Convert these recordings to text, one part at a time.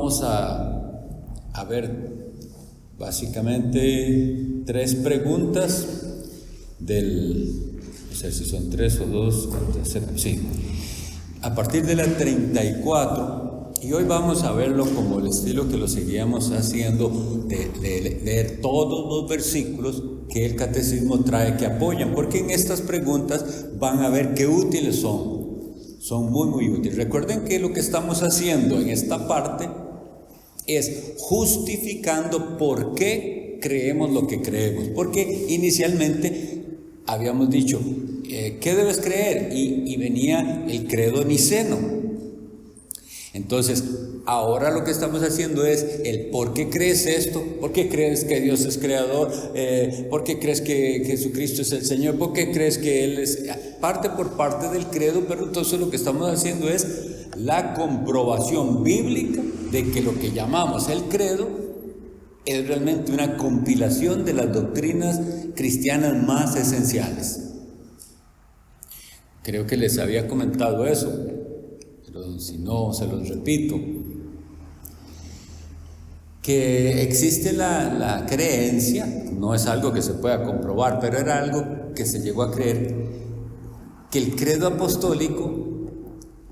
vamos a ver básicamente 3 preguntas no sé si son 3 o 2, sí, a partir de la 34, y hoy vamos a verlo como el estilo que lo seguíamos haciendo, de leer todos los versículos que el catecismo trae que apoyan, porque en estas preguntas van a ver qué útiles son muy muy útiles. Recuerden que lo que estamos haciendo en esta parte es justificando por qué creemos lo que creemos, porque inicialmente habíamos dicho, ¿qué debes creer? Y venía el credo niceno. Entonces, ahora lo que estamos haciendo es el ¿por qué crees esto? ¿Por qué crees que Dios es creador? ¿Por qué crees que Jesucristo es el Señor? ¿Por qué crees que Él es parte por parte del credo? Pero entonces lo que estamos haciendo es la comprobación bíblica de que lo que llamamos el credo es realmente una compilación de las doctrinas cristianas más esenciales. Creo que les había comentado eso, pero si no, se los repito, que existe la creencia, no es algo que se pueda comprobar, pero era algo que se llegó a creer, que el credo apostólico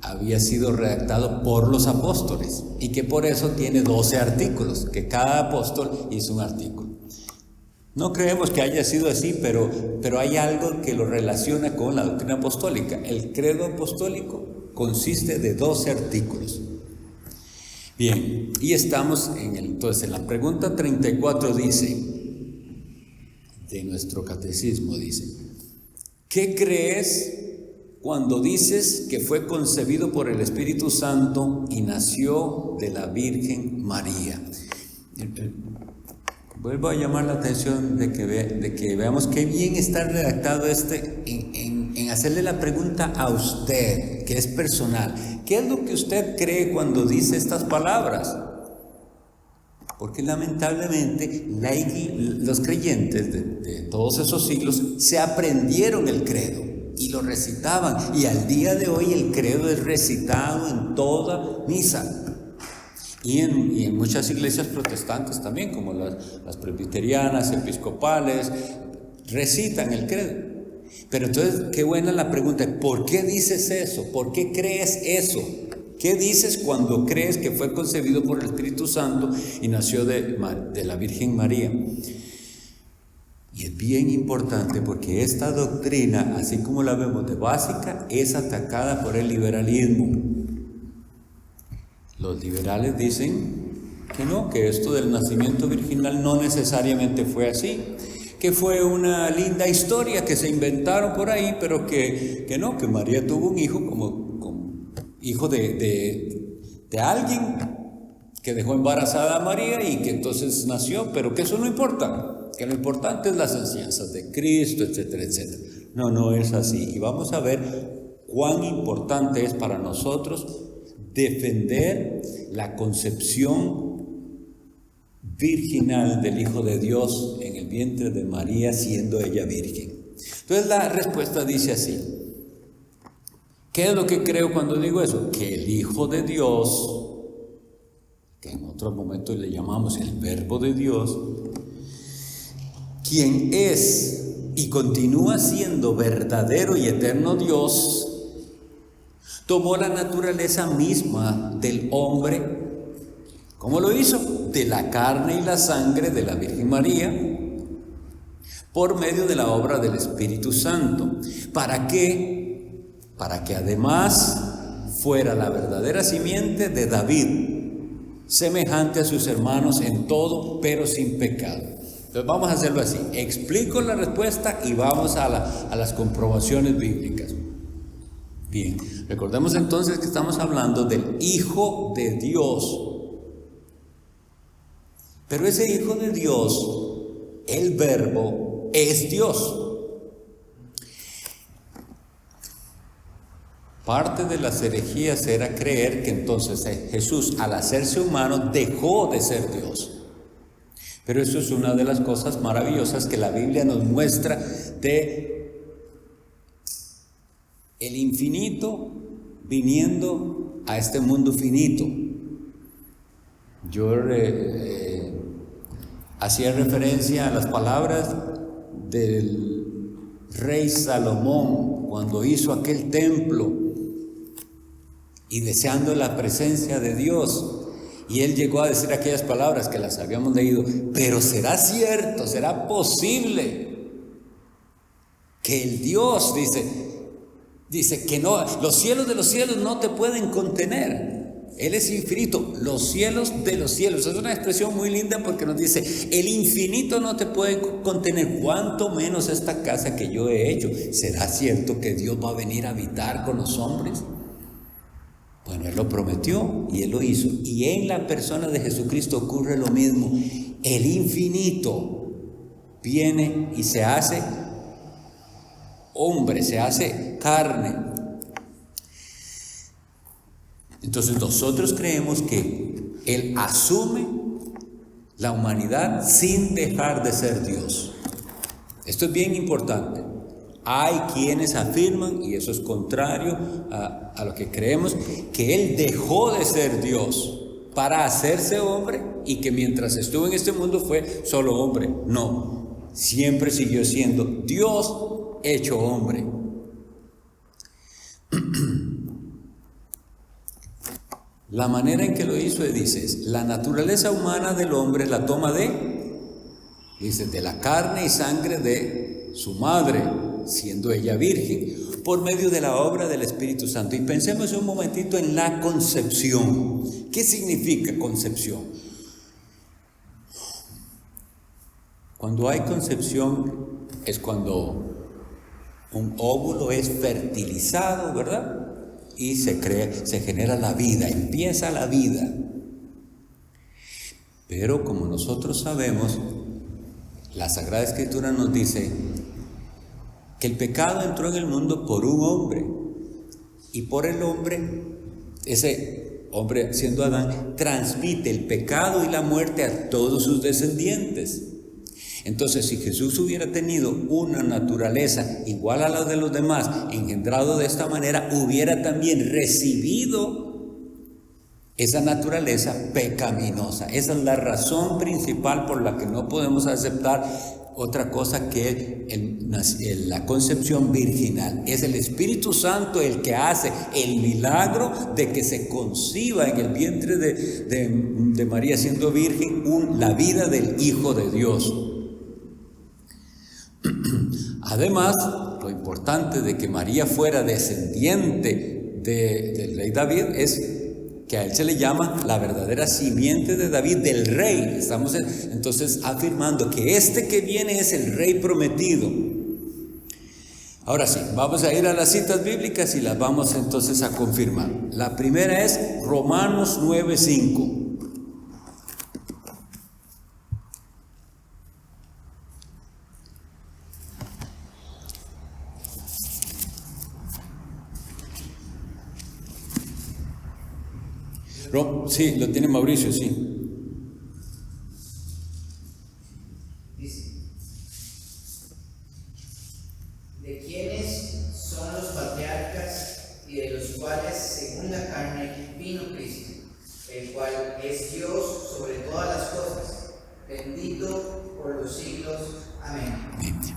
había sido redactado por los apóstoles y que por eso tiene 12 artículos, que cada apóstol hizo un artículo. No creemos que haya sido así, pero hay algo que lo relaciona con la doctrina apostólica. El credo apostólico consiste de 12 artículos. Bien, y estamos entonces en la pregunta 34 dice, de nuestro catecismo dice, ¿qué crees cuando dices que fue concebido por el Espíritu Santo y nació de la Virgen María? Vuelvo a llamar la atención de que veamos qué bien está redactado en hacerle la pregunta a usted, que es personal. ¿Qué es lo que usted cree cuando dice estas palabras? Porque lamentablemente los creyentes de todos esos siglos se aprendieron el credo y lo recitaban, y al día de hoy el credo es recitado en toda misa. Y en muchas iglesias protestantes también, como las presbiterianas, episcopales, recitan el credo. Pero entonces, qué buena la pregunta, ¿por qué dices eso? ¿Por qué crees eso? ¿Qué dices cuando crees que fue concebido por el Espíritu Santo y nació de la Virgen María? Y es bien importante porque esta doctrina, así como la vemos de básica, es atacada por el liberalismo. Los liberales dicen que no, que esto del nacimiento virginal no necesariamente fue así, que fue una linda historia que se inventaron por ahí, pero que no, que María tuvo un hijo como hijo de alguien que dejó embarazada a María y que entonces nació, pero que eso no importa, que lo importante es las enseñanzas de Cristo, etcétera, etcétera. No es así, y vamos a ver cuán importante es para nosotros defender la concepción virginal del Hijo de Dios en el vientre de María, siendo ella virgen. Entonces la respuesta dice así: ¿qué es lo que creo cuando digo eso? Que el Hijo de Dios, que en otros momentos le llamamos el Verbo de Dios, quien es y continúa siendo verdadero y eterno Dios, tomó la naturaleza misma del hombre. ¿Cómo lo hizo? De la carne y la sangre de la Virgen María, por medio de la obra del Espíritu Santo. ¿Para qué? Para que además fuera la verdadera simiente de David, semejante a sus hermanos en todo, pero sin pecado. Entonces vamos a hacerlo así. Explico la respuesta y vamos a las comprobaciones bíblicas. Bien, recordemos entonces que estamos hablando del Hijo de Dios. Pero ese Hijo de Dios, el Verbo, es Dios. Parte de las herejías era creer que entonces Jesús, al hacerse humano, dejó de ser Dios. Pero eso es una de las cosas maravillosas que la Biblia nos muestra de el infinito viniendo a este mundo finito. Yo hacía referencia a las palabras del rey Salomón cuando hizo aquel templo y deseando la presencia de Dios. Y él llegó a decir aquellas palabras que las habíamos leído: pero será cierto, será posible que el Dios, dice que no, los cielos de los cielos no te pueden contener. Él es infinito, los cielos de los cielos. Es una expresión muy linda porque nos dice: el infinito no te puede contener, cuanto menos esta casa que yo he hecho. ¿Será cierto que Dios va a venir a habitar con los hombres? Bueno, Él lo prometió y Él lo hizo. Y en la persona de Jesucristo ocurre lo mismo. El infinito viene y se hace hombre, se hace carne. Entonces nosotros creemos que Él asume la humanidad sin dejar de ser Dios. Esto es bien importante. Hay quienes afirman, y eso es contrario a lo que creemos, que Él dejó de ser Dios para hacerse hombre y que mientras estuvo en este mundo fue solo hombre. No, siempre siguió siendo Dios hecho hombre. La manera en que lo hizo, dice, la naturaleza humana del hombre la toma de la carne y sangre de su madre, siendo ella virgen, por medio de la obra del Espíritu Santo. Y pensemos un momentito en la concepción. ¿Qué significa concepción? Cuando hay concepción es cuando un óvulo es fertilizado, ¿verdad? Y se genera la vida, empieza la vida. Pero como nosotros sabemos, la Sagrada Escritura nos dice que el pecado entró en el mundo por un hombre, y por el hombre, ese hombre siendo Adán, transmite el pecado y la muerte a todos sus descendientes. Entonces, si Jesús hubiera tenido una naturaleza igual a la de los demás, engendrado de esta manera, hubiera también recibido esa naturaleza pecaminosa. Esa es la razón principal por la que no podemos aceptar otra cosa que la concepción virginal. Es el Espíritu Santo el que hace el milagro de que se conciba en el vientre de María siendo virgen la vida del Hijo de Dios. Además, lo importante de que María fuera descendiente del rey David es que a él se le llama la verdadera simiente de David, del rey. Estamos entonces afirmando que este que viene es el rey prometido. Ahora sí, vamos a ir a las citas bíblicas y las vamos entonces a confirmar. La primera es Romanos 9:5. Sí, lo tiene Mauricio, sí. Dice: ¿de quiénes son los patriarcas y de los cuales, según la carne, vino Cristo, el cual es Dios sobre todas las cosas, bendito por los siglos? Amén.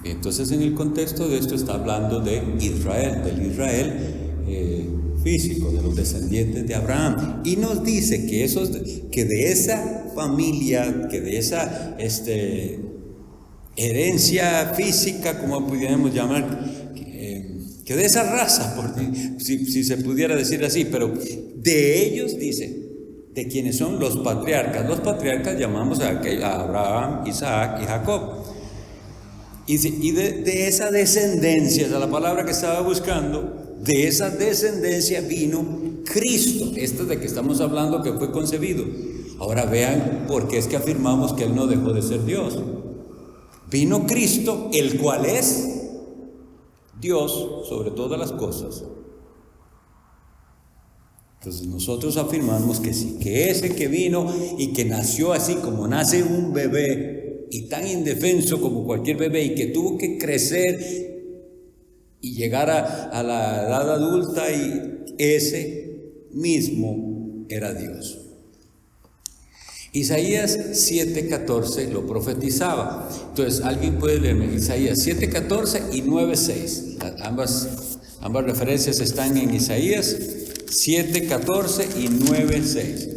Entonces, en el contexto de esto está hablando de Israel, del Israel físico, de los descendientes de Abraham, y nos dice que de esa familia, que de esa herencia física, como pudiéramos llamar, que de esa raza, si se pudiera decir así, pero de ellos dice, de quienes son los patriarcas. Los patriarcas llamamos a Abraham, Isaac y Jacob. Y de esa descendencia, esa es la palabra que estaba buscando. De esa descendencia vino Cristo, esto de que estamos hablando que fue concebido. Ahora vean por qué es que afirmamos que Él no dejó de ser Dios. Vino Cristo, el cual es Dios sobre todas las cosas. Entonces nosotros afirmamos que sí, que ese que vino y que nació así como nace un bebé y tan indefenso como cualquier bebé y que tuvo que crecer y llegar a la edad adulta, y ese mismo era Dios. Isaías 7:14 lo profetizaba. Entonces, alguien puede leerme Isaías 7:14 y 9:6. Ambas referencias están en Isaías 7:14 y 9:6.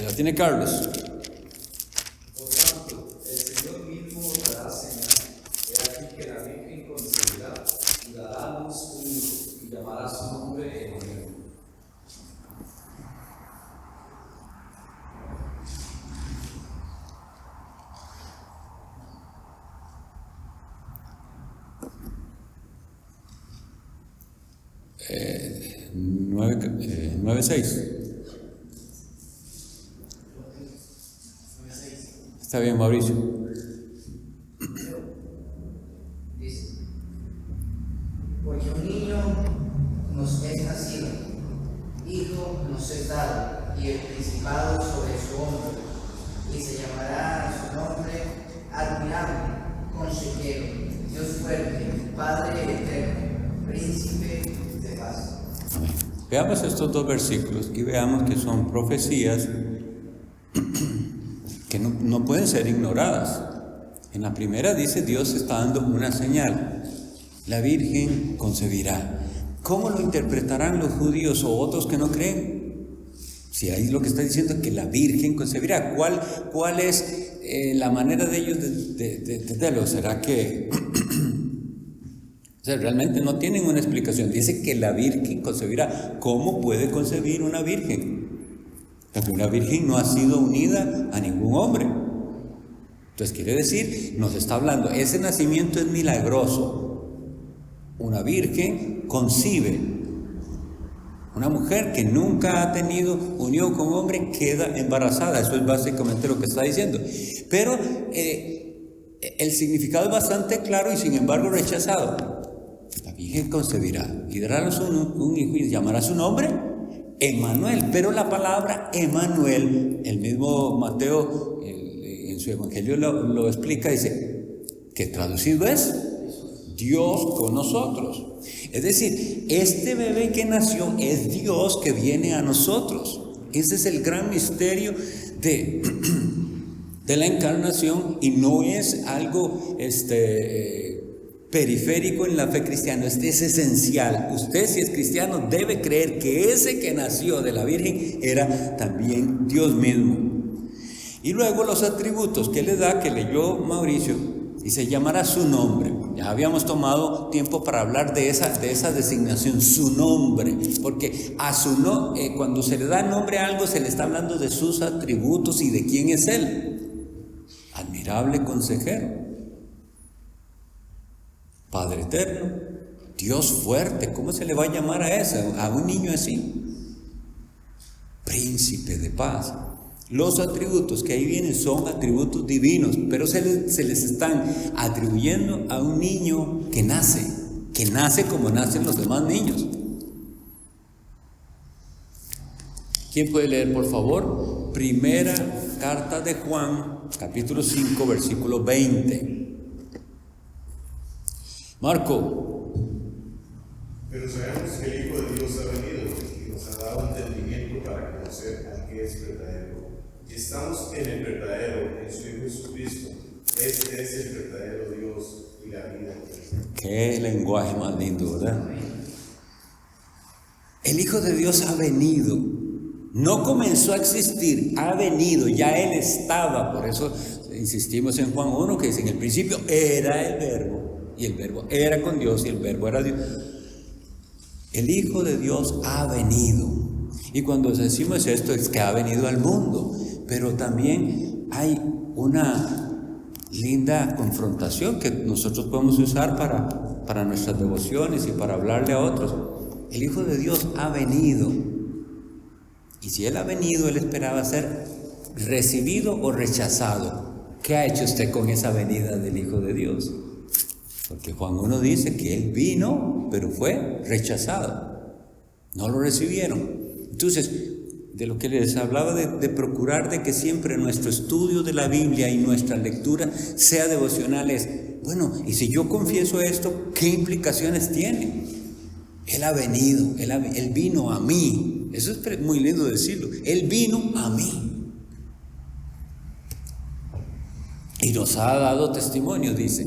¿La tiene Carlos? Por tanto, el Señor mismo os dará señal. He aquí que la Virgen concebirá y dará a luz un hijo, y llamará su nombre Emanuel. Eh, 9:6. Está bien, Mauricio. Dice, porque un niño nos es nacido, hijo nos es dado, y el principado sobre su hombro, y se llamará su nombre admirable, consejero, Dios fuerte, Padre eterno, príncipe de paz. Amén. Veamos estos dos versículos y veamos que son profecías que no pueden ser ignoradas. En la primera dice, Dios está dando una señal: la Virgen concebirá. ¿Cómo lo interpretarán los judíos o otros que no creen? Si ahí lo que está diciendo es que la Virgen concebirá, ¿cuál es la manera de ellos de entenderlo? ¿Será que o sea, realmente no tienen una explicación? Dice que la Virgen concebirá. ¿Cómo puede concebir una Virgen? Porque una virgen no ha sido unida a ningún hombre. Entonces quiere decir, nos está hablando, ese nacimiento es milagroso. Una virgen concibe. Una mujer que nunca ha tenido unión con hombre queda embarazada. Eso es básicamente lo que está diciendo. Pero el significado es bastante claro y sin embargo rechazado. La virgen concebirá y dará un hijo y llamará su nombre Emanuel. Pero la palabra Emanuel, el mismo Mateo en su evangelio lo explica, dice que traducido es Dios con nosotros. Es decir, este bebé que nació es Dios que viene a nosotros. Ese es el gran misterio de la encarnación, y no es algo periférico en la fe cristiana, es esencial. Usted, si es cristiano, debe creer que ese que nació de la Virgen era también Dios mismo. Y luego los atributos que le da, que leyó Mauricio, y se llamará su nombre. Ya habíamos tomado tiempo para hablar de esa designación, su nombre, porque cuando se le da nombre a algo, se le está hablando de sus atributos y de quién es Él. Admirable consejero, Padre eterno, Dios fuerte. ¿Cómo se le va a llamar a eso? A un niño así. Príncipe de paz. Los atributos que ahí vienen son atributos divinos, pero se les están atribuyendo a un niño que nace como nacen los demás niños. ¿Quién puede leer, por favor? Primera carta de Juan, capítulo 5, versículo 20. Marco. Pero sabemos que el Hijo de Dios ha venido y nos ha dado entendimiento para conocer al que es verdadero. Y estamos en el verdadero, en su Hijo Jesucristo. Este es el verdadero Dios y la vida eterna. Qué lenguaje más lindo, ¿verdad? El Hijo de Dios ha venido. No comenzó a existir, ha venido, ya Él estaba. Por eso insistimos en Juan 1, que dice: en el principio era el Verbo. Y el Verbo era con Dios y el Verbo era Dios. El Hijo de Dios ha venido. Y cuando decimos esto es que ha venido al mundo. Pero también hay una linda confrontación que nosotros podemos usar para nuestras devociones y para hablarle a otros. El Hijo de Dios ha venido. Y si Él ha venido, Él esperaba ser recibido o rechazado. ¿Qué ha hecho usted con esa venida del Hijo de Dios? Porque Juan 1 dice que Él vino, pero fue rechazado. No lo recibieron. Entonces, de lo que les hablaba de procurar de que siempre nuestro estudio de la Biblia y nuestra lectura sea devocional es, bueno, y si yo confieso esto, ¿qué implicaciones tiene? Él ha venido, Él vino a mí. Eso es muy lindo decirlo. Él vino a mí. y nos ha dado testimonio, dice,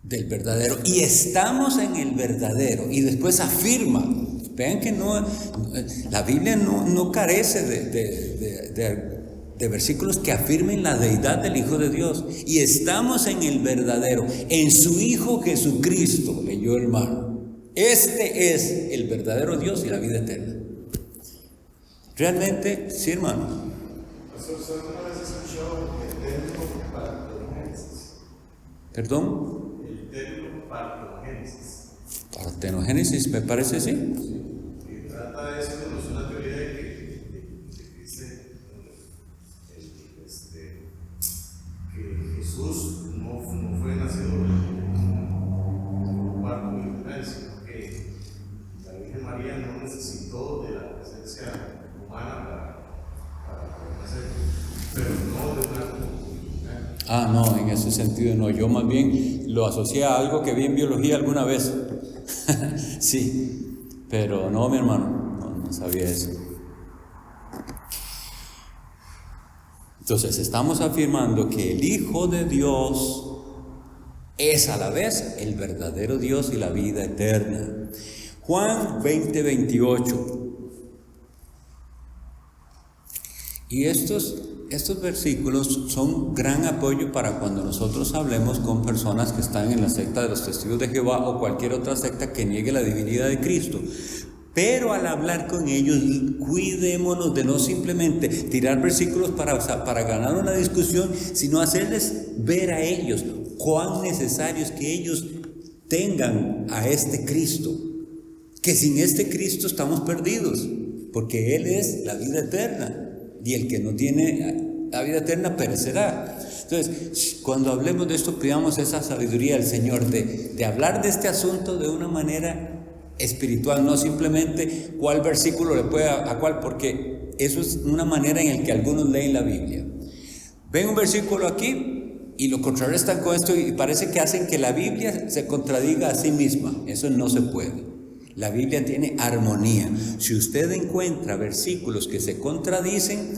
del verdadero. Y estamos en el verdadero. Y después afirma. Vean que no, la Biblia no carece de versículos que afirmen la deidad del Hijo de Dios. Y estamos en el verdadero, en su Hijo Jesucristo, leyó el hermano. Este es el verdadero Dios y la vida eterna. Realmente, sí, hermano. ¿Usted alguna vez escuchó el término partenogénesis? ¿Perdón? El término partenogénesis. Partenogénesis, me parece, sí. Y trata de eso, es una teoría de que dice que Jesús no fue nacido por parto virginal, sino que la Virgen María no necesitó de la presencia humana para poder nacer, pero no de una concubina. Ah, no, en ese sentido no. Yo más bien lo asocié a algo que vi en biología alguna vez. Sí, pero no, mi hermano, no sabía eso. Entonces, estamos afirmando que el Hijo de Dios es a la vez el verdadero Dios y la vida eterna. Juan 20:28. Y estos versículos son gran apoyo para cuando nosotros hablemos con personas que están en la secta de los Testigos de Jehová o cualquier otra secta que niegue la divinidad de Cristo. Pero al hablar con ellos, cuidémonos de no simplemente tirar versículos para ganar una discusión, sino hacerles ver a ellos cuán necesario es que ellos tengan a este Cristo. Que sin este Cristo estamos perdidos, porque Él es la vida eterna. Y el que no tiene la vida eterna perecerá. Entonces, cuando hablemos de esto, pidamos esa sabiduría al Señor de hablar de este asunto de una manera espiritual, no simplemente cuál versículo le puede a cuál, porque eso es una manera en la que algunos leen la Biblia. Ven un versículo aquí y lo contrarrestan con esto y parece que hacen que la Biblia se contradiga a sí misma. Eso no se puede. La Biblia tiene armonía. Si usted encuentra versículos que se contradicen,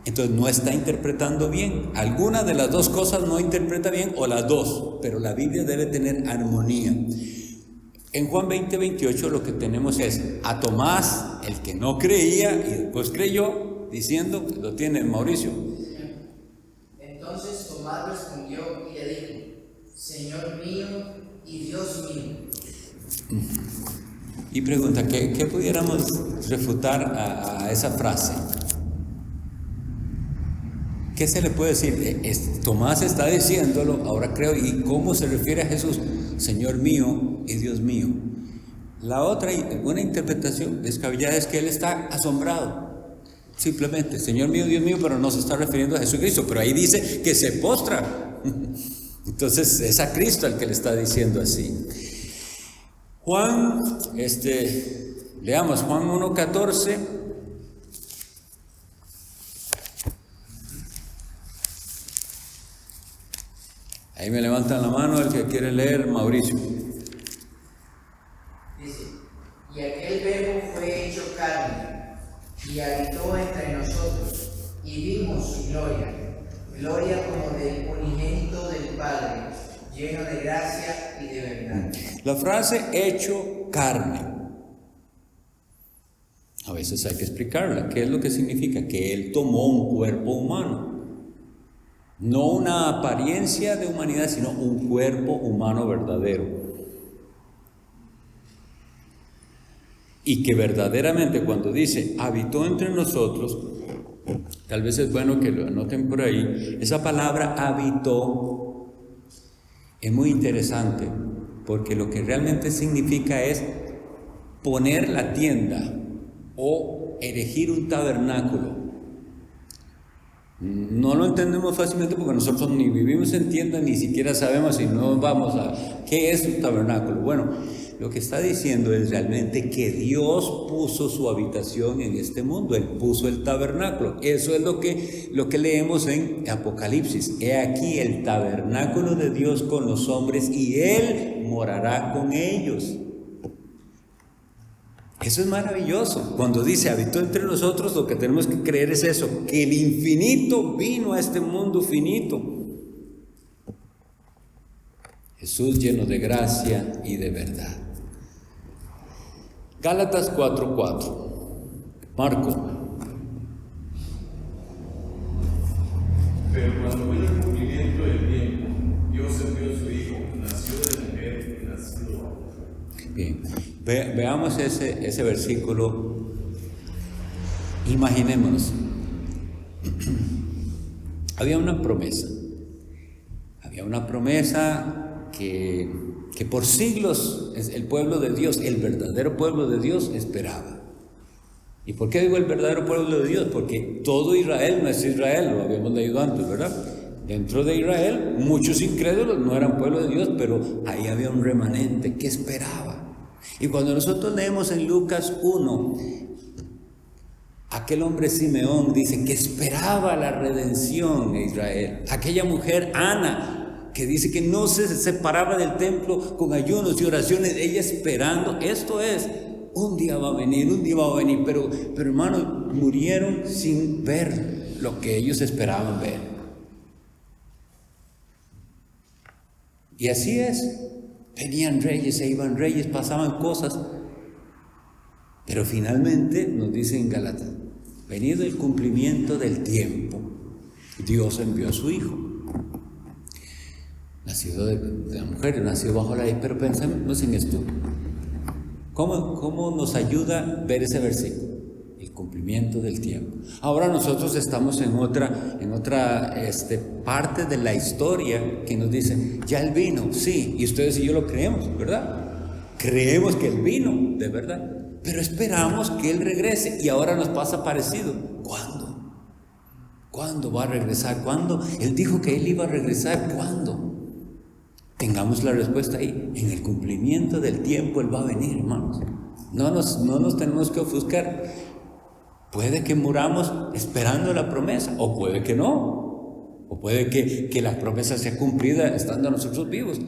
entonces no está interpretando bien. Alguna de las dos cosas no interpreta bien, o las dos, pero la Biblia debe tener armonía. En Juan 20:28 lo que tenemos es a Tomás, el que no creía y después creyó, diciendo, lo tiene Mauricio. Entonces Tomás respondió y le dijo: Señor mío y Dios mío. Y pregunta, ¿qué pudiéramos refutar a esa frase? ¿Qué se le puede decir? Tomás está diciéndolo, ahora creo, ¿y cómo se refiere a Jesús? Señor mío y Dios mío. La otra buena interpretación descabellada es que él está asombrado. Simplemente, Señor mío, Dios mío, pero no se está refiriendo a Jesucristo, pero ahí dice que se postra. Entonces es a Cristo al que le está diciendo así. Juan, leamos Juan 1:14. Ahí me levantan la mano el que quiere leer, Mauricio. Dice: y aquel verbo fue hecho carne y habitó entre nosotros y vimos su gloria, gloria como del unigénito del Padre, lleno de gracia y de verdad. La frase hecho carne, a veces hay que explicarla. ¿Qué es lo que significa? Que Él tomó un cuerpo humano. No una apariencia de humanidad, sino un cuerpo humano verdadero. Y que verdaderamente cuando dice habitó entre nosotros, tal vez es bueno que lo anoten por ahí, esa palabra habitó es muy interesante, porque lo que realmente significa es poner la tienda o erigir un tabernáculo. No lo entendemos fácilmente porque nosotros ni vivimos en tiendas, ni siquiera sabemos si no vamos a qué es un tabernáculo. Bueno, lo que está diciendo es realmente que Dios puso su habitación en este mundo. Él puso el tabernáculo. Eso es lo que leemos en Apocalipsis. He aquí el tabernáculo de Dios con los hombres y Él morará con ellos. Eso es maravilloso. Cuando dice habitó entre nosotros, lo que tenemos que creer es eso, que el infinito vino a este mundo finito. Jesús lleno de gracia y de verdad. Gálatas 4:4. Marco. Pero cuando vino el cumplimiento del tiempo, Dios envió a su Hijo, nació de mujer y nacido varón. Bien, veamos ese versículo. Imaginémonos. Había una promesa que por siglos el pueblo de Dios, el verdadero pueblo de Dios, esperaba. ¿Y por qué digo el verdadero pueblo de Dios? Porque todo Israel no es Israel, lo habíamos leído antes, ¿verdad? Dentro de Israel, muchos incrédulos no eran pueblo de Dios, pero ahí había un remanente que esperaba. Y cuando nosotros leemos en Lucas 1, aquel hombre Simeón dice que esperaba la redención de Israel. Aquella mujer Ana, que dice que no se separaba del templo con ayunos y oraciones, ella esperando. Esto es, un día va a venir, pero hermanos, murieron sin ver lo que ellos esperaban ver. Y así es, venían reyes, se iban reyes, pasaban cosas, pero finalmente nos dice en Gálatas, venido el cumplimiento del tiempo, Dios envió a su Hijo. Nacido de la mujer, nacido bajo la ley, pero pensemos en esto. ¿Cómo nos ayuda ver ese versículo? El cumplimiento del tiempo. Ahora nosotros estamos en otra parte de la historia que nos dice, ya Él vino, sí, y ustedes y yo lo creemos, ¿verdad? Creemos que Él vino, de verdad, pero esperamos que Él regrese, y ahora nos pasa parecido. ¿Cuándo? ¿Cuándo va a regresar? ¿Cuándo? Él dijo que Él iba a regresar, ¿cuándo? Tengamos la respuesta ahí. En el cumplimiento del tiempo Él va a venir, hermanos. No nos tenemos que ofuscar. Puede que muramos esperando la promesa, o puede que no, o puede que la promesa sea cumplida estando nosotros vivos.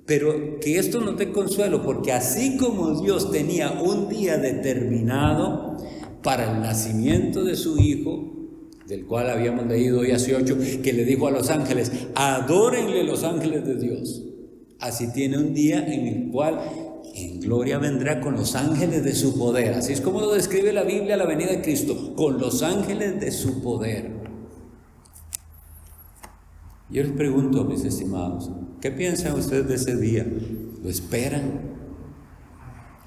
Pero que esto nos dé consuelo, porque así como Dios tenía un día determinado para el nacimiento de su Hijo, del cual habíamos leído hoy hace 8, que le dijo a los ángeles, adórenle los ángeles de Dios. Así tiene un día en el cual en gloria vendrá con los ángeles de su poder. Así es como lo describe la Biblia, la venida de Cristo, con los ángeles de su poder. Yo les pregunto, mis estimados, ¿qué piensan ustedes de ese día? ¿Lo esperan?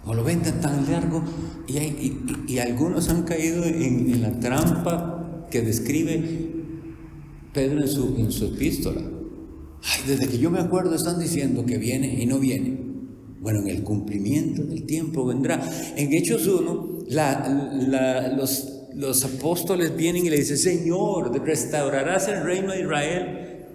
¿O lo ven tan largo? Y algunos han caído en la trampa que describe Pedro en su epístola. Ay, desde que yo me acuerdo están diciendo que viene y no viene. Bueno, en el cumplimiento del tiempo vendrá. En Hechos 1, los apóstoles vienen y le dicen, Señor, restaurarás el reino de Israel.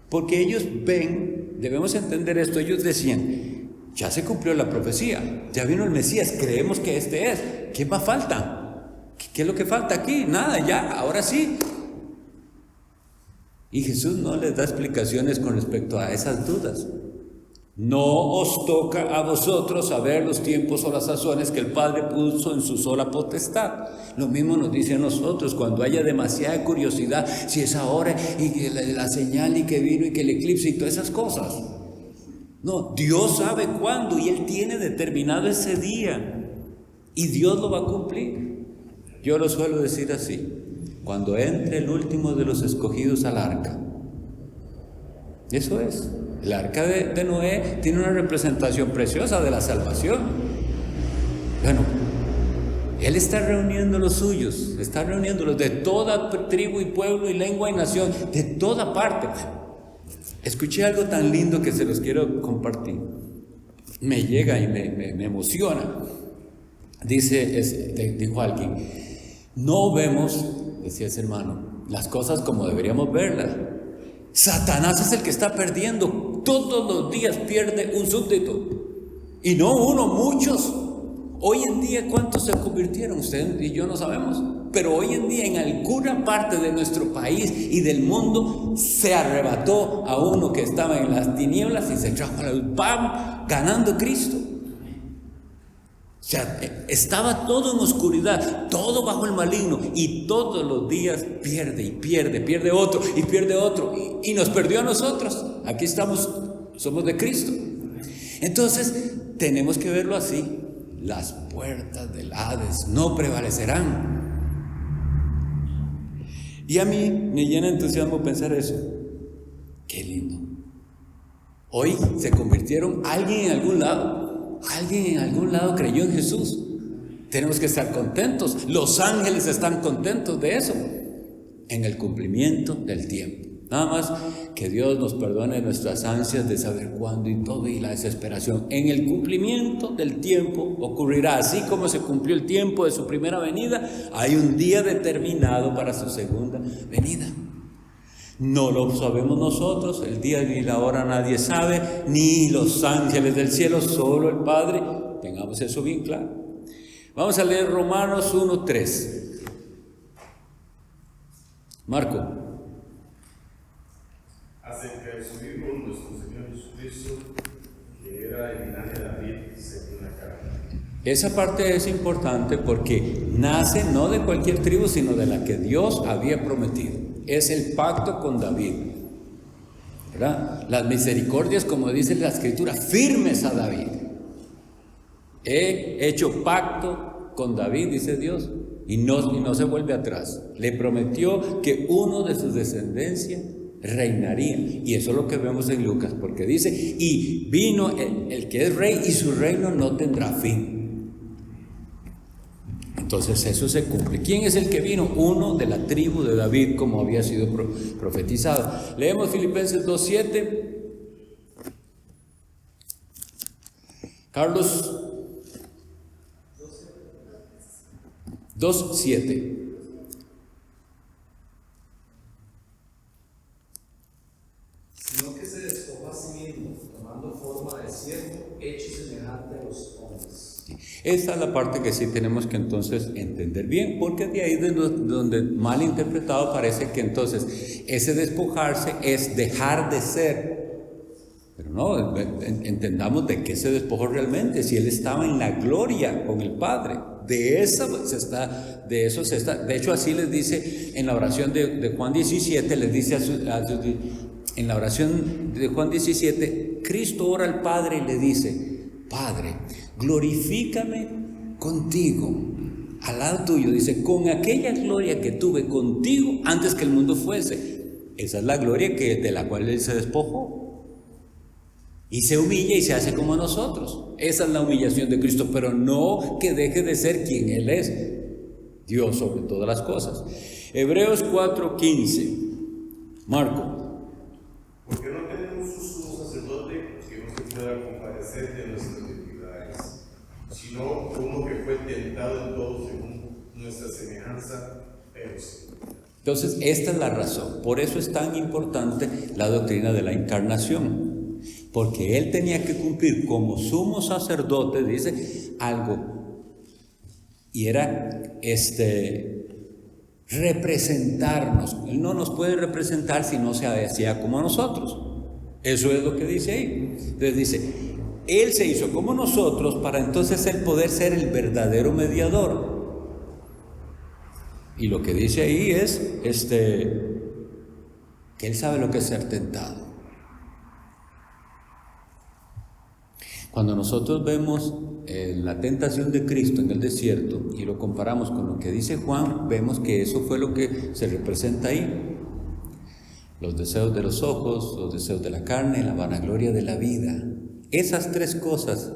Porque ellos ven, debemos entender esto, ellos decían, ya se cumplió la profecía, ya vino el Mesías, creemos que este es. ¿Qué más falta? ¿Qué es lo que falta aquí? Nada, ya, ahora sí. Y Jesús no les da explicaciones con respecto a esas dudas. No os toca a vosotros saber los tiempos o las sazones que el Padre puso en su sola potestad. Lo mismo nos dice a nosotros, cuando haya demasiada curiosidad, si es ahora, y que la señal, y que vino, y que el eclipse, y todas esas cosas. No, Dios sabe cuándo, y Él tiene determinado ese día, y Dios lo va a cumplir. Yo lo suelo decir así, cuando entre el último de los escogidos al arca. Eso es. El arca de Noé tiene una representación preciosa de la salvación. Bueno, Él está reuniendo los suyos, está reuniéndolos de toda tribu y pueblo y lengua y nación, de toda parte. Escuché algo tan lindo que se los quiero compartir. Me llega y me emociona. Dijo alguien, no vemos, decía ese hermano, las cosas como deberíamos verlas. Satanás es el que está perdiendo. Todos los días pierde un súbdito. Y no uno, muchos. Hoy en día, ¿cuántos se convirtieron? Usted y yo no sabemos. Pero hoy en día, en alguna parte de nuestro país y del mundo, se arrebató a uno que estaba en las tinieblas y se trajo al pan, ganando Cristo. O sea, estaba todo en oscuridad, todo bajo el maligno, y todos los días pierde otro y pierde otro, y nos perdió a nosotros. Aquí estamos, somos de Cristo. Entonces, tenemos que verlo así. Las puertas del Hades no prevalecerán. Y a mí me llena de entusiasmo pensar eso. Qué lindo. Hoy se convirtieron, alguien en algún lado creyó en Jesús. Tenemos que estar contentos. Los ángeles están contentos de eso, en el cumplimiento del tiempo. Nada más que Dios nos perdone nuestras ansias de saber cuándo y todo, y la desesperación. En el cumplimiento del tiempo ocurrirá, así como se cumplió el tiempo de su primera venida, hay un día determinado para su segunda venida. No lo sabemos nosotros, el día ni la hora nadie sabe, ni los ángeles del cielo, solo el Padre. Tengamos eso bien claro. Vamos a leer Romanos 1:3. Marco. Acerca de su Hijo, nuestro Señor Jesucristo, que era el linaje de David según la carne. Esa parte es importante porque nace no de cualquier tribu, sino de la que Dios había prometido. Es el pacto con David, ¿verdad? Las misericordias, como dice la Escritura, firmes a David. He hecho pacto con David, dice Dios, y no se vuelve atrás. Le prometió que uno de sus descendencia reinaría, y eso es lo que vemos en Lucas, porque dice, y vino el que es rey y su reino no tendrá fin. Entonces eso se cumple. ¿Quién es el que vino? Uno de la tribu de David, como había sido profetizado. Leemos Filipenses 2:7. Carlos 2:7. Sino que se despojó a sí mismo, tomando forma de siervo, hecho semejante a los hombres. Esta es la parte que sí tenemos que entonces entender bien, porque de ahí donde mal interpretado parece que entonces ese despojarse es dejar de ser. Pero no, entendamos de qué se despojó realmente, si él estaba en la gloria con el Padre. De eso se está. De hecho, así les dice en la oración de Juan 17, les dice en la oración de Juan 17, Cristo ora al Padre y le dice: Padre, glorifícame contigo, al lado tuyo, dice, con aquella gloria que tuve contigo antes que el mundo fuese. Esa es la gloria de la cual él se despojó. Y se humilla y se hace como nosotros. Esa es la humillación de Cristo, pero no que deje de ser quien Él es, Dios sobre todas las cosas. Hebreos 4:15. Marco. Porque no tenemos un sumo sacerdote que no se pueda compadecer de nuestras debilidades, sino uno que fue tentado en todo según nuestra semejanza, pero sí. Entonces, esta es la razón. Por eso es tan importante la doctrina de la encarnación. Porque él tenía que cumplir como sumo sacerdote, dice, algo. Y era representarnos. Él no nos puede representar si no se hacía como nosotros. Eso es lo que dice ahí. Entonces dice, él se hizo como nosotros para entonces él poder ser el verdadero mediador. Y lo que dice ahí es que él sabe lo que es ser tentado. Cuando nosotros vemos la tentación de Cristo en el desierto y lo comparamos con lo que dice Juan, vemos que eso fue lo que se representa ahí. Los deseos de los ojos, los deseos de la carne, la vanagloria de la vida. Esas tres cosas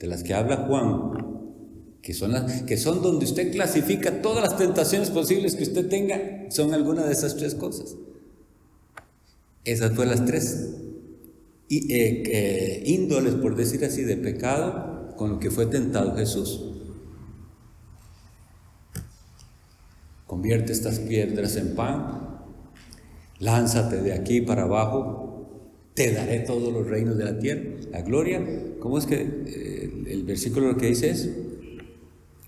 de las que habla Juan, que son donde usted clasifica todas las tentaciones posibles que usted tenga, son algunas de esas tres cosas. Esas fueron las tres índoles, por decir así, de pecado con lo que fue tentado Jesús. Convierte estas piedras en pan, lánzate de aquí para abajo, te daré todos los reinos de la tierra. La gloria, ¿cómo es que el versículo lo que dice es?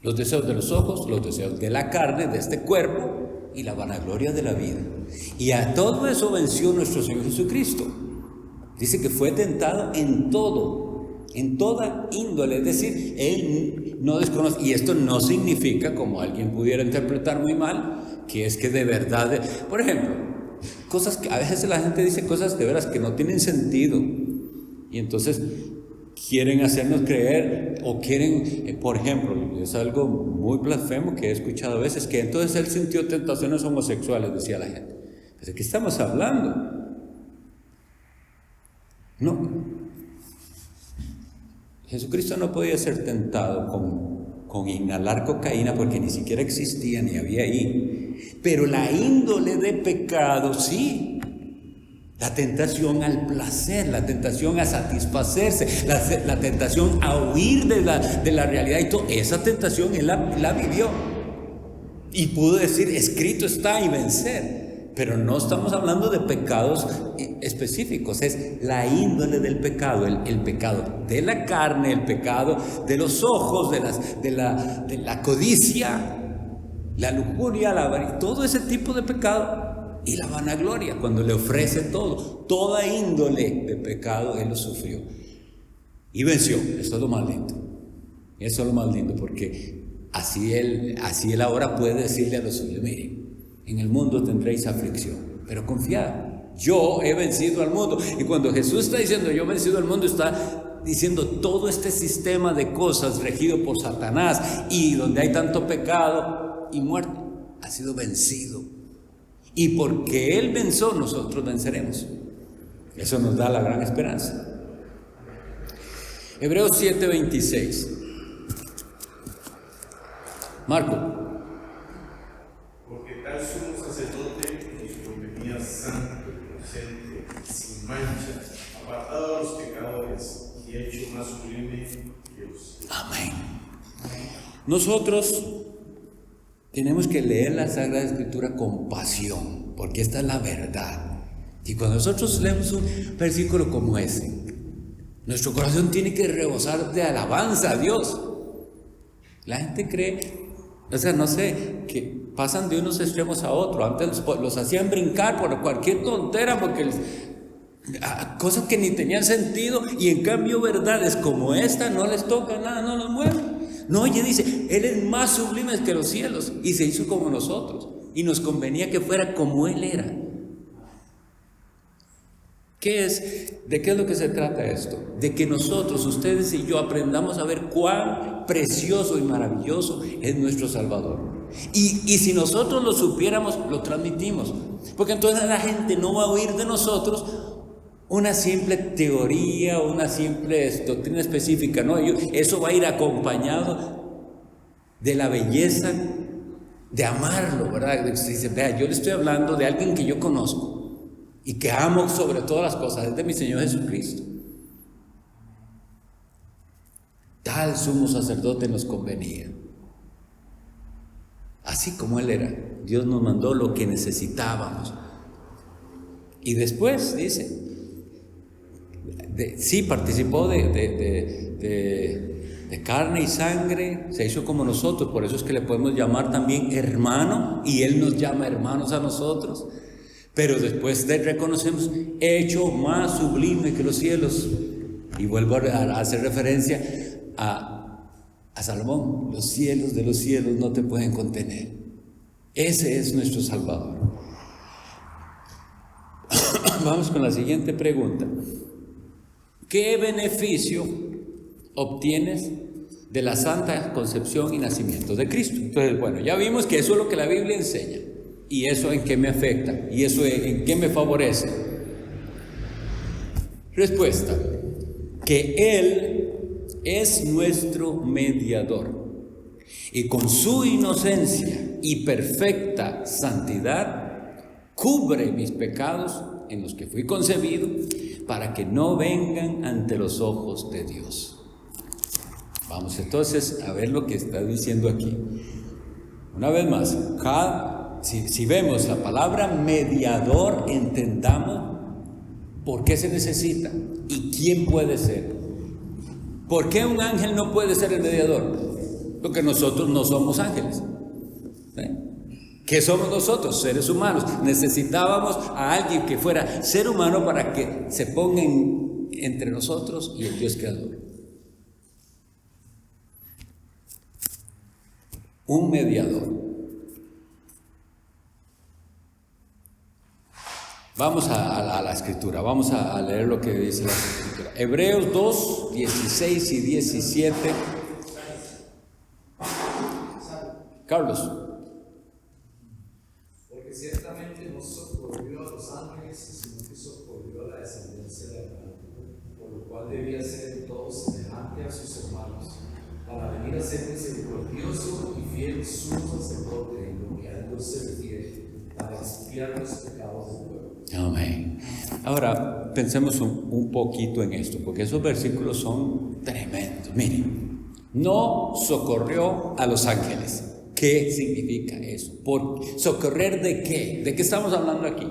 Los deseos de los ojos, los deseos de la carne, de este cuerpo, y la vanagloria de la vida. Y a todo eso venció nuestro Señor Jesucristo. Dice que fue tentado en todo, en toda índole, es decir, él no desconoce, y esto no significa, como alguien pudiera interpretar muy mal, que es que de verdad, por ejemplo, cosas que a veces la gente dice cosas de veras que no tienen sentido, y entonces quieren hacernos creer o quieren, por ejemplo, es algo muy blasfemo que he escuchado a veces, que entonces él sintió tentaciones homosexuales, decía la gente. ¿De qué estamos hablando? No. Jesucristo no podía ser tentado con inhalar cocaína porque ni siquiera existía ni había ahí. Pero la índole de pecado sí. La tentación al placer, la tentación a satisfacerse, la tentación a huir de la realidad y todo. Esa tentación él la vivió. Y pudo decir, escrito está, y vencer. Pero no estamos hablando de pecados específicos, es la índole del pecado, el pecado de la carne, el pecado de los ojos, de la codicia, la lujuria, todo ese tipo de pecado. Y la vanagloria, cuando le ofrece toda índole de pecado, él lo sufrió. Y venció. Eso es lo más lindo. Eso es lo más lindo, porque así él ahora puede decirle a los suyos, miren, en el mundo tendréis aflicción, pero confiad, yo he vencido al mundo. Y cuando Jesús está diciendo yo he vencido al mundo, está diciendo todo este sistema de cosas regido por Satanás y donde hay tanto pecado y muerte, ha sido vencido. Y porque Él venció, nosotros venceremos. Eso nos da la gran esperanza. Hebreos 7:26. Marco. Porque tal sumo sacerdote nos convenía santo, inocente, sin mancha, apartado de los pecadores y hecho más sublime que Dios. Amén. Nosotros tenemos que leer la Sagrada Escritura con pasión, porque esta es la verdad. Y cuando nosotros leemos un versículo como ese, nuestro corazón tiene que rebosar de alabanza a Dios. La gente cree, no sé, que pasan de unos extremos a otros. Antes los hacían brincar por cualquier tontera, porque cosas que ni tenían sentido, y en cambio verdades como esta no les toca nada, no los mueven. No, ella dice, Él es más sublime que los cielos y se hizo como nosotros y nos convenía que fuera como Él era. ¿De qué es lo que se trata esto? De que nosotros, ustedes y yo, aprendamos a ver cuán precioso y maravilloso es nuestro Salvador. Y si nosotros lo supiéramos, lo transmitimos. Porque entonces la gente no va a oír de nosotros una simple teoría o una simple doctrina específica, no, eso va a ir acompañado de la belleza de amarlo, ¿verdad? Dice, vea, yo le estoy hablando de alguien que yo conozco y que amo sobre todas las cosas, es de mi Señor Jesucristo. Tal sumo sacerdote nos convenía. Así como Él era, Dios nos mandó lo que necesitábamos. Y después dice, sí, participó de carne y sangre, se hizo como nosotros, por eso es que le podemos llamar también hermano, y Él nos llama hermanos a nosotros. Pero después reconocemos, hecho más sublime que los cielos. Y vuelvo a hacer referencia a Salomón, los cielos de los cielos no te pueden contener. Ese es nuestro Salvador. Vamos con la siguiente pregunta. ¿Qué beneficio obtienes de la santa concepción y nacimiento de Cristo? Entonces, bueno, ya vimos que eso es lo que la Biblia enseña. ¿Y eso en qué me afecta? ¿Y eso en qué me favorece? Respuesta: que Él es nuestro mediador. Y con su inocencia y perfecta santidad, cubre mis pecados en los que fui concebido, para que no vengan ante los ojos de Dios. Vamos entonces a ver lo que está diciendo aquí. Una vez más, si vemos la palabra mediador, entendamos por qué se necesita y quién puede ser. ¿Por qué un ángel no puede ser el mediador? Porque nosotros no somos ángeles. ¿Qué somos nosotros? Seres humanos. Necesitábamos a alguien que fuera ser humano para que se ponga entre nosotros y el Dios creador. Un mediador. Vamos a la escritura, vamos a leer lo que dice la escritura. Hebreos 2, 16 y 17. Carlos. Porque ciertamente no socorrió a los ángeles, sino que socorrió a la descendencia de Abraham, por lo cual debía ser en todo semejante a sus hermanos, para venir a ser misericordioso y fiel sumo sacerdote en lo que a Dios se refiere, para expiar los pecados del pueblo. Amén. Ahora, pensemos un poquito en esto, porque esos versículos son tremendos. Miren, no socorrió a los ángeles. ¿Qué significa eso? ¿Socorrer de qué? ¿De qué estamos hablando aquí?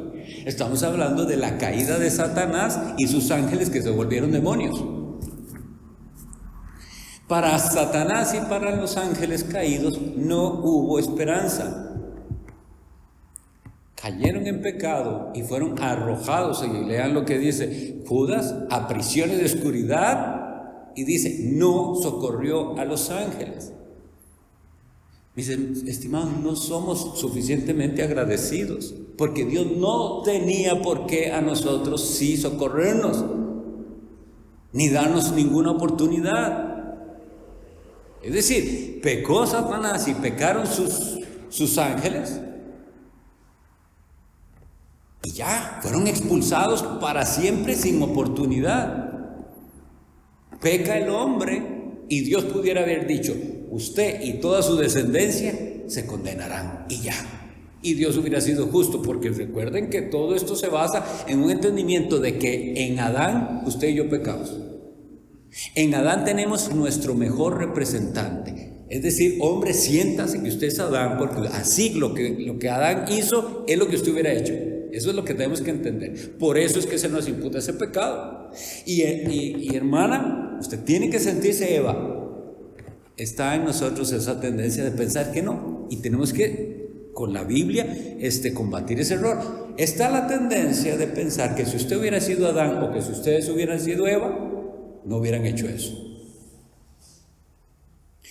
Estamos hablando de la caída de Satanás y sus ángeles que se volvieron demonios. Para Satanás y para los ángeles caídos no hubo esperanza. Cayeron en pecado y fueron arrojados, y lean lo que dice Judas, a prisiones de oscuridad, y dice, no socorrió a los ángeles. Dicen, estimados, no somos suficientemente agradecidos, porque Dios no tenía por qué a nosotros sí socorrernos, ni darnos ninguna oportunidad. Es decir, pecó Satanás y pecaron sus ángeles, y ya, fueron expulsados para siempre sin oportunidad. Peca el hombre y Dios pudiera haber dicho, usted y toda su descendencia se condenarán y ya. Y Dios hubiera sido justo, porque recuerden que todo esto se basa en un entendimiento de que en Adán usted y yo pecamos. En Adán tenemos nuestro mejor representante. Es decir, hombre, siéntase que usted es Adán, porque así lo que Adán hizo es lo que usted hubiera hecho. Eso es lo que tenemos que entender. Por eso es que se nos imputa ese pecado. Y hermana, usted tiene que sentirse Eva. Está en nosotros esa tendencia de pensar que no. Y tenemos que, con la Biblia, combatir ese error. Está la tendencia de pensar que si usted hubiera sido Adán o que si ustedes hubieran sido Eva, no hubieran hecho eso.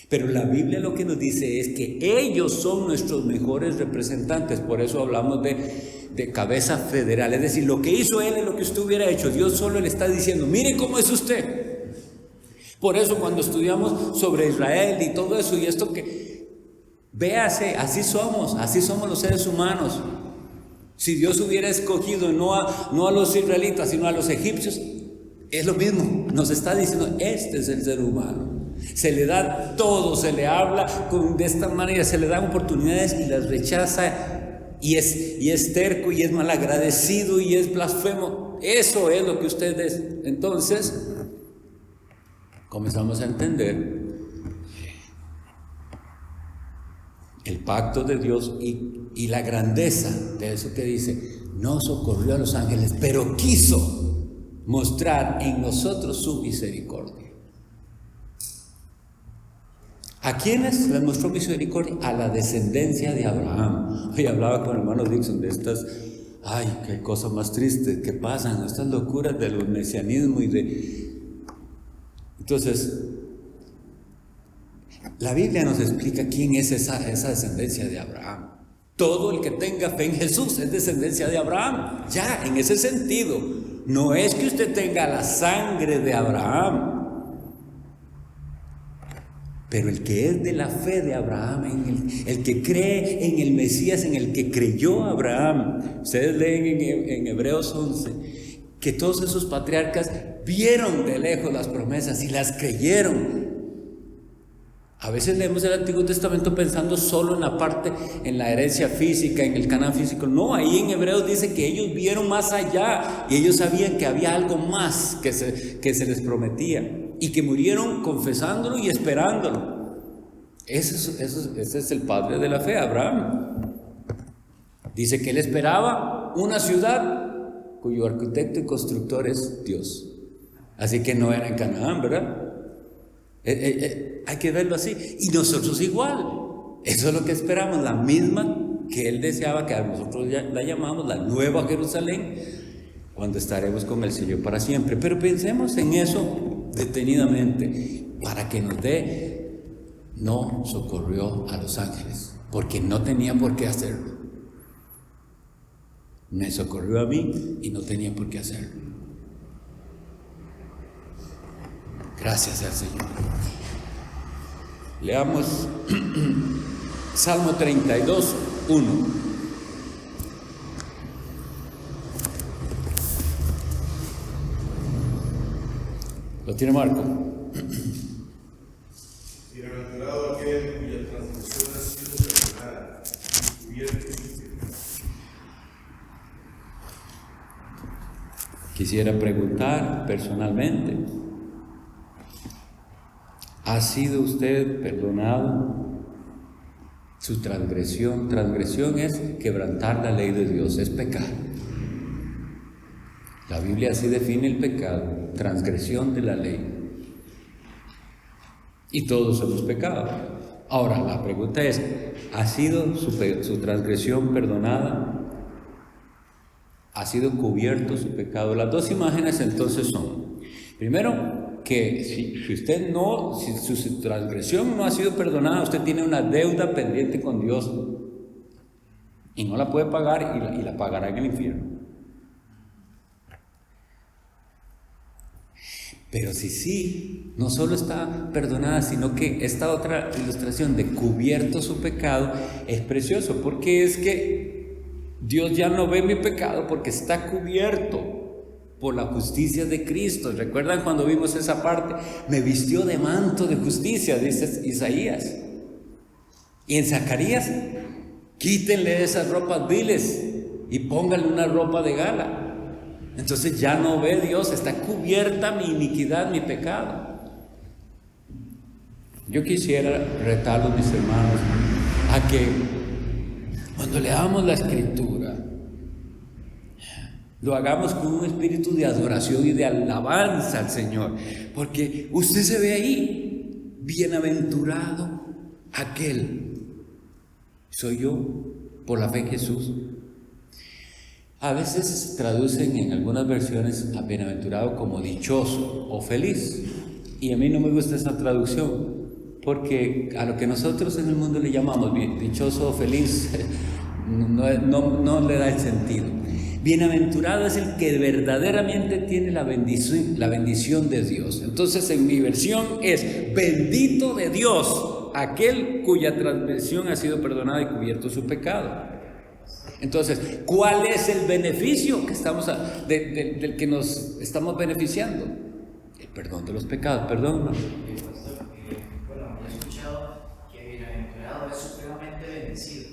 Pero la Biblia lo que nos dice es que ellos son nuestros mejores representantes. Por eso hablamos de cabeza federal. Es decir, lo que hizo él es lo que usted hubiera hecho. Dios solo le está diciendo, mire cómo es usted. Por eso cuando estudiamos sobre Israel y todo eso y esto que, véase, así somos los seres humanos. Si Dios hubiera escogido no a los israelitas, sino a los egipcios, es lo mismo. Nos está diciendo, este es el ser humano. Se le da todo, se le habla de esta manera, se le dan oportunidades y las rechaza. Y es terco y es malagradecido y es blasfemo. Eso es lo que usted es. Entonces comenzamos a entender el pacto de Dios y la grandeza de eso que dice, no socorrió a los ángeles, pero quiso mostrar en nosotros su misericordia. ¿A quiénes les mostró misericordia? A la descendencia de Abraham. Hoy hablaba con el hermano Dixon de estas, qué cosas más tristes que pasan, estas locuras del mesianismo Entonces, la Biblia nos explica quién es esa descendencia de Abraham. Todo el que tenga fe en Jesús es descendencia de Abraham. Ya, en ese sentido, no es que usted tenga la sangre de Abraham, pero el que es de la fe de Abraham, el que cree en el Mesías, en el que creyó Abraham. Ustedes leen en Hebreos 11 que todos esos patriarcas vieron de lejos las promesas y las creyeron. A veces leemos el Antiguo Testamento pensando solo en la parte, en la herencia física, en el Canaán físico. No, ahí en Hebreos dice que ellos vieron más allá y ellos sabían que había algo más que se les prometía y que murieron confesándolo y esperándolo. Ese es el padre de la fe, Abraham. Dice que él esperaba una ciudad cuyo arquitecto y constructor es Dios. Así que no era en Canaán, ¿verdad? Hay que verlo así. Y nosotros igual. Eso es lo que esperamos, la misma que él deseaba, que a nosotros la llamamos la Nueva Jerusalén, cuando estaremos con el Señor para siempre. Pero pensemos en eso detenidamente, para que nos dé. No socorrió a los ángeles, porque no tenía por qué hacerlo. Me socorrió a mí y no tenía por qué hacerlo. Gracias al Señor. Leamos Salmo 32, 1. ¿Lo tiene Marco? Bienaventurado aquel cuya transgresión ha sido perdonada y cubierto su pecado. Quisiera preguntar personalmente, ¿ha sido usted perdonado su transgresión? Transgresión es quebrantar la ley de Dios, es pecar. La Biblia así define el pecado, transgresión de la ley. Y todos hemos pecado. Ahora, la pregunta es, ¿ha sido su transgresión perdonada? ¿Ha sido cubierto su pecado? Las dos imágenes entonces son, primero, que si su transgresión no ha sido perdonada, usted tiene una deuda pendiente con Dios y no la puede pagar y la pagará en el infierno. Pero si sí, no solo está perdonada, sino que esta otra ilustración de cubierto su pecado es precioso, porque es que Dios ya no ve mi pecado porque está cubierto por la justicia de Cristo. ¿Recuerdan cuando vimos esa parte? Me vistió de manto de justicia, dice Isaías. Y en Zacarías, quítenle esas ropas viles y pónganle una ropa de gala. Entonces ya no ve Dios, está cubierta mi iniquidad, mi pecado. Yo quisiera retarlos, mis hermanos, a que cuando leamos la Escritura, lo hagamos con un espíritu de adoración y de alabanza al Señor, porque usted se ve ahí, bienaventurado aquel, soy yo, por la fe en Jesús. A veces traducen en algunas versiones a bienaventurado como dichoso o feliz, y a mí no me gusta esa traducción, porque a lo que nosotros en el mundo le llamamos dichoso o feliz no le da el sentido. Bienaventurado es el que verdaderamente tiene la bendición de Dios. Entonces en mi versión es bendito de Dios aquel cuya transgresión ha sido perdonada y cubierto su pecado. Entonces, ¿cuál es el beneficio que del que nos estamos beneficiando? El perdón de los pecados. Perdón, ¿no? Pastor, bueno, he escuchado que bienaventurado es supremamente bendecido.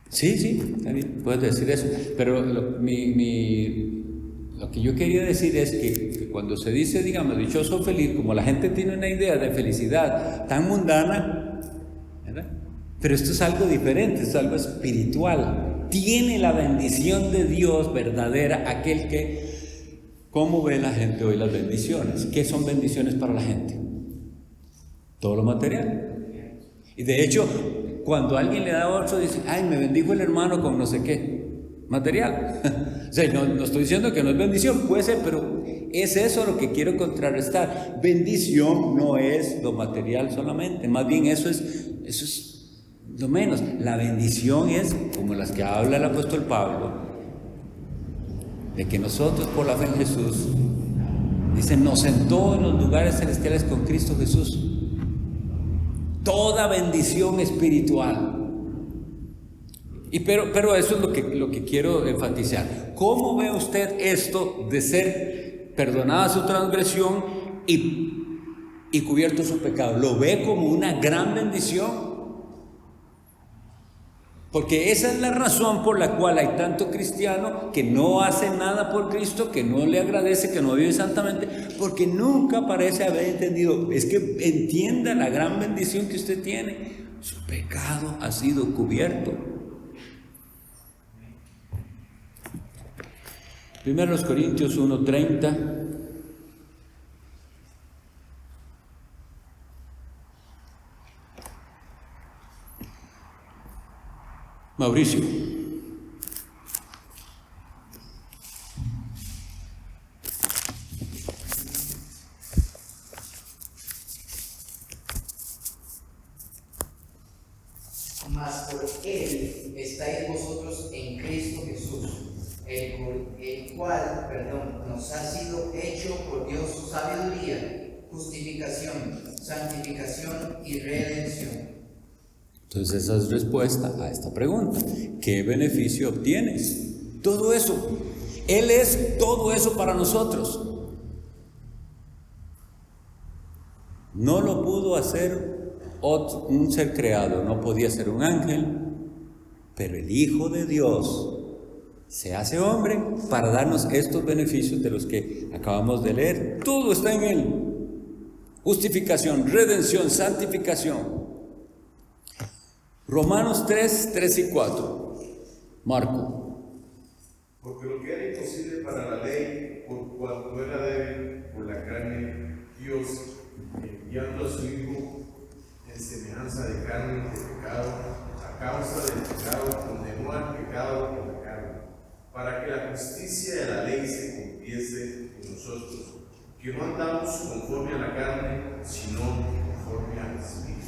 Sí, también puedes decir eso. Pero lo que yo quería decir es que cuando se dice, digamos, dichoso o feliz, como la gente tiene una idea de felicidad tan mundana, ¿verdad? Pero esto es algo diferente, es algo espiritual. Tiene la bendición de Dios verdadera aquel que, ¿cómo ve la gente hoy las bendiciones? ¿Qué son bendiciones para la gente? Todo lo material. Y de hecho, cuando alguien le da a otro, dice, ay, me bendijo el hermano con no sé qué, material. O sea, no estoy diciendo que no es bendición, puede ser, pero es eso lo que quiero contrarrestar. Bendición no es lo material solamente, más bien eso es lo menos. La bendición es, como las que habla el apóstol Pablo, de que nosotros por la fe en Jesús, dice, nos sentó en los lugares celestiales con Cristo Jesús. Toda bendición espiritual. Pero eso es lo que quiero enfatizar. ¿Cómo ve usted esto de ser perdonada su transgresión y cubierto su pecado? ¿Lo ve como una gran bendición? Porque esa es la razón por la cual hay tanto cristiano que no hace nada por Cristo, que no le agradece, que no vive santamente, porque nunca parece haber entendido. Es que entienda la gran bendición que usted tiene. Su pecado ha sido cubierto. Primero Corintios 1:30. Mauricio. mas por Él estáis vosotros en Cristo Jesús, el cual nos ha sido hecho por Dios sabiduría, justificación, santificación y redención. Entonces esa es respuesta a esta pregunta. ¿Qué beneficio obtienes? Todo eso. Él es todo eso para nosotros. No lo pudo hacer un ser creado, no podía ser un ángel, pero el Hijo de Dios se hace hombre para darnos estos beneficios de los que acabamos de leer. Todo está en Él. Justificación, redención, santificación. Romanos 3, 3 y 4. Marco. Porque lo que era imposible para la ley, por cuanto era débil por la carne, Dios, enviando a su Hijo en semejanza de carne de pecado, a causa del pecado, condenó al pecado con la carne, para que la justicia de la ley se cumpliese en nosotros, que no andamos conforme a la carne, sino conforme al Espíritu.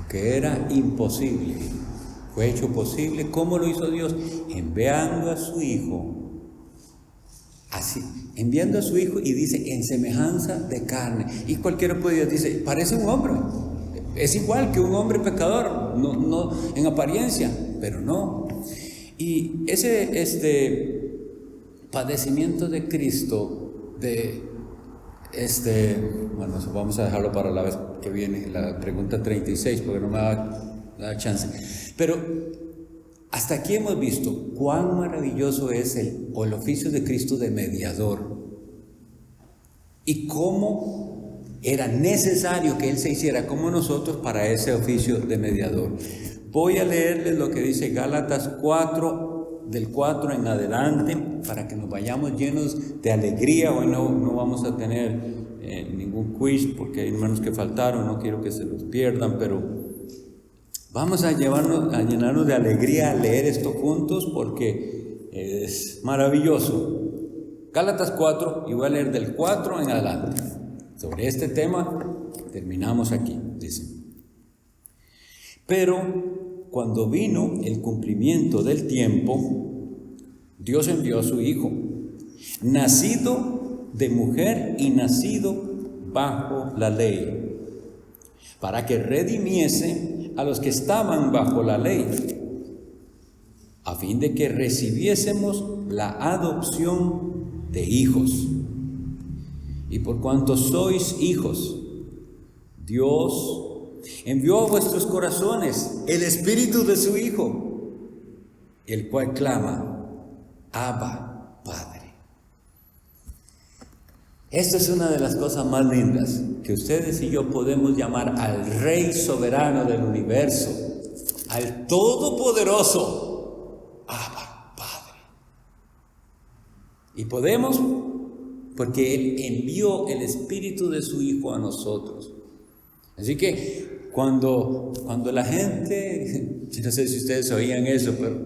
Que era imposible, fue hecho posible. ¿Cómo lo hizo Dios? Enviando a su Hijo. Así, enviando a su Hijo, y dice en semejanza de carne. Y cualquiera puede decir, parece un hombre, es igual que un hombre pecador, no en apariencia, pero no. Y ese padecimiento de Cristo, bueno, vamos a dejarlo para la vez que viene, la pregunta 36, porque no me va a dar chance. Pero hasta aquí hemos visto cuán maravilloso es el oficio de Cristo de mediador, y cómo era necesario que Él se hiciera como nosotros para ese oficio de mediador. Voy a leerles lo que dice Gálatas 4, del 4 en adelante, para que nos vayamos llenos de alegría. Hoy no vamos a tener ningún quiz, porque hay hermanos que faltaron, no quiero que se los pierdan, pero vamos a llenarnos de alegría al leer esto juntos, porque es maravilloso. Gálatas 4, y voy a leer del 4 en adelante. Sobre este tema terminamos aquí, dice: pero cuando vino el cumplimiento del tiempo, Dios envió a su Hijo, nacido de mujer y nacido bajo la ley, para que redimiese a los que estaban bajo la ley, a fin de que recibiésemos la adopción de hijos. Y por cuanto sois hijos, Dios envió a vuestros corazones el Espíritu de su Hijo, el cual clama: Abba, Padre. Esta es una de las cosas más lindas, que ustedes y yo podemos llamar al Rey soberano del universo, al Todopoderoso, Abba, Padre. Y podemos porque Él envió el Espíritu de su Hijo a nosotros. Así que cuando la gente, no sé si ustedes oían eso, pero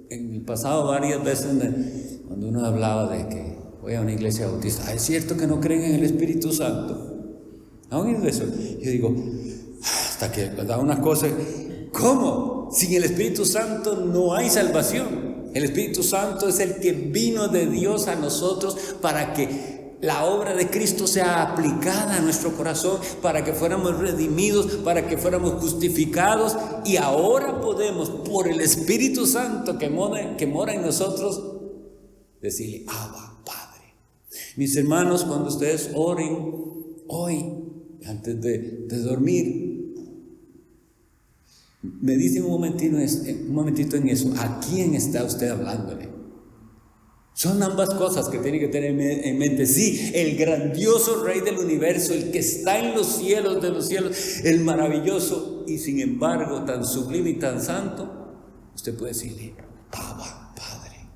en el pasado varias veces cuando uno hablaba de que voy a una iglesia bautista, ¿es cierto que no creen en el Espíritu Santo? ¿Han oído eso? Yo digo, hasta que da una cosa, ¿cómo? Sin el Espíritu Santo no hay salvación. El Espíritu Santo es el que vino de Dios a nosotros para que la obra de Cristo sea aplicada a nuestro corazón, para que fuéramos redimidos, para que fuéramos justificados, y ahora podemos, por el Espíritu Santo que mora en nosotros, decirle: Abba, Padre. Mis hermanos, cuando ustedes oren hoy, antes de dormir, me dicen un momentito en eso, ¿a quién está usted hablándole? Son ambas cosas que tiene que tener en mente. Sí, el grandioso Rey del universo, el que está en los cielos de los cielos, el maravilloso, y sin embargo tan sublime y tan santo, usted puede decirle: Abba, Padre.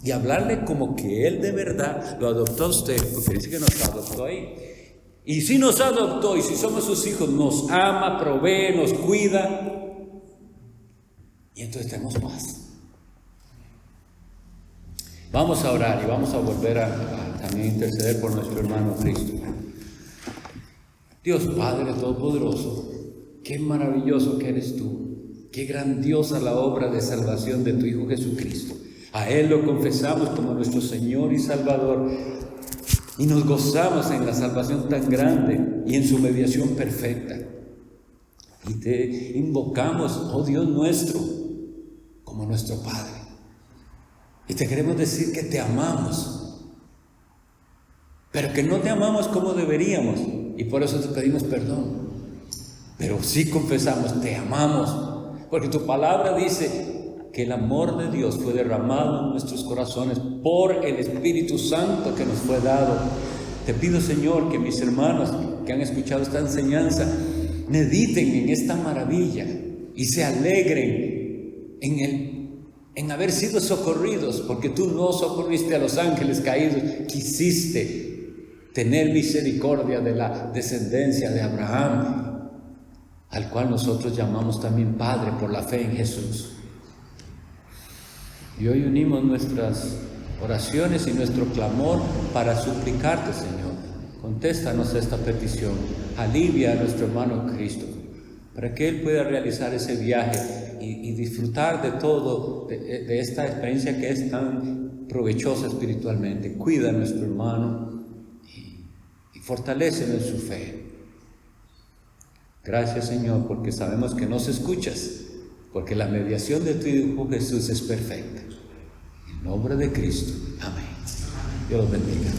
Y hablarle como que Él de verdad lo adoptó a usted, porque dice que nos adoptó ahí. Y si nos adoptó, y si somos sus hijos, nos ama, provee, nos cuida, y entonces tenemos paz. Vamos a orar y vamos a volver a también interceder por nuestro hermano Cristo. Dios Padre Todopoderoso, qué maravilloso que eres tú, qué grandiosa la obra de salvación de tu Hijo Jesucristo. A Él lo confesamos como nuestro Señor y Salvador y nos gozamos en la salvación tan grande y en su mediación perfecta. Y te invocamos, oh Dios nuestro, como nuestro Padre. Y te queremos decir que te amamos, pero que no te amamos como deberíamos, y por eso te pedimos perdón. Pero sí confesamos, te amamos, porque tu palabra dice que el amor de Dios fue derramado en nuestros corazones por el Espíritu Santo que nos fue dado. Te pido, Señor, que mis hermanos que han escuchado esta enseñanza mediten en esta maravilla y se alegren en haber sido socorridos, porque tú no socorriste a los ángeles caídos, quisiste tener misericordia de la descendencia de Abraham, al cual nosotros llamamos también Padre por la fe en Jesús. Y hoy unimos nuestras oraciones y nuestro clamor para suplicarte, Señor. Contéstanos esta petición, alivia a nuestro hermano Cristo, para que Él pueda realizar ese viaje y disfrutar de todo, de esta experiencia que es tan provechosa espiritualmente. Cuida a nuestro hermano y fortalécelo en su fe. Gracias, Señor, porque sabemos que nos escuchas, porque la mediación de tu Hijo Jesús es perfecta. En nombre de Cristo. Amén. Dios los bendiga.